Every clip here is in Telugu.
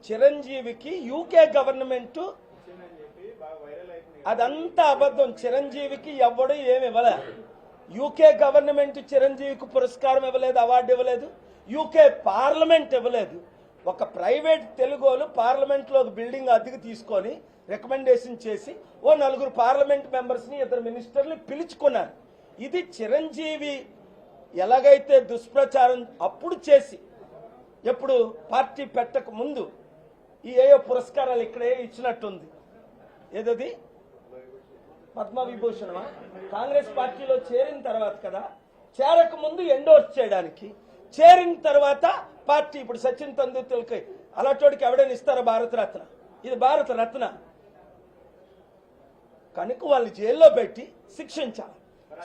చిరంజీవికి యూకే గవర్నమెంట్ అదంతా అబద్ధం. చిరంజీవికి ఎవడు ఏమి ఇవ్వలే. యూకే గవర్నమెంట్ చిరంజీవికి పురస్కారం ఇవ్వలేదు, అవార్డు ఇవ్వలేదు. యూకే పార్లమెంట్ ఇవ్వలేదు. ఒక ప్రైవేట్ తెలుగోలు పార్లమెంట్లో ఒక బిల్డింగ్ అద్దెకు తీసుకొని రికమెండేషన్ చేసి ఓ 4 పార్లమెంట్ మెంబర్స్ని 2 మినిస్టర్ని పిలుచుకున్నారు. ఇది చిరంజీవి ఎలాగైతే దుష్ప్రచారం అప్పుడు చేసి ఎప్పుడు పార్టీ పెట్టక ముందు ఈ ఏయో పురస్కారాలు ఇక్కడే ఇచ్చినట్టుంది. ఏదది పద్మవిభూషణమా? కాంగ్రెస్ పార్టీలో చేరిన తర్వాత కదా, చేరక ముందు ఎండోర్స్ చేయడానికి, చేరిన తర్వాత పార్టీ ఇప్పుడు సచిన్ తెందూల్కర్కి అలాంటికి ఎవడైనా ఇస్తారా భారతరత్న? ఇది భారతరత్న కనుక వాళ్ళు జైల్లో పెట్టి శిక్షించాలి.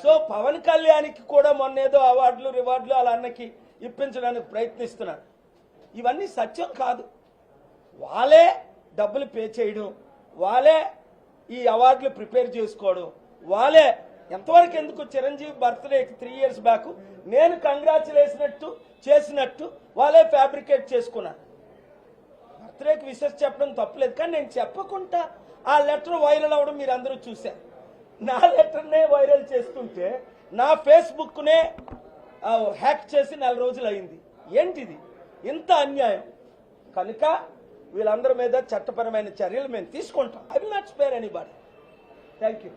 సో పవన్ కళ్యాణ్కి కూడా మొన్నేదో అవార్డులు రివార్డులు అలా అన్నకి ఇప్పించడానికి ప్రయత్నిస్తున్నారు. ఇవన్నీ సత్యం కాదు. వాళ్ళే డబ్బులు పే చేయడం, వాళ్ళే ఈ అవార్డులు ప్రిపేర్ చేసుకోవడం, వాళ్ళే ఎంతవరకు ఎందుకు చిరంజీవి బర్త్డేకి 3 years బ్యాక్ నేను కంగ్రాచులేసినట్టు చేసినట్టు వాళ్ళే ఫ్యాబ్రికేట్ చేసుకున్నారు. బర్త్డేకి విషెస్ చెప్పడం తప్పులేదు, కానీ నేను చెప్పకుండా ఆ లెటర్ వైరల్ అవ్వడం మీరు అందరూ చూశారు. నా లెటర్నే వైరల్ చేస్తుంటే నా ఫేస్బుక్నే హ్యాక్ చేసి 4 రోజులు అయింది. ఏంటిది? ఇంత అన్యాయం. కనుక వీళ్ళందరి మీద చట్టపరమైన చర్యలు మేము తీసుకుంటాం. I will not spare anybody. Thank you.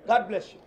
God bless you.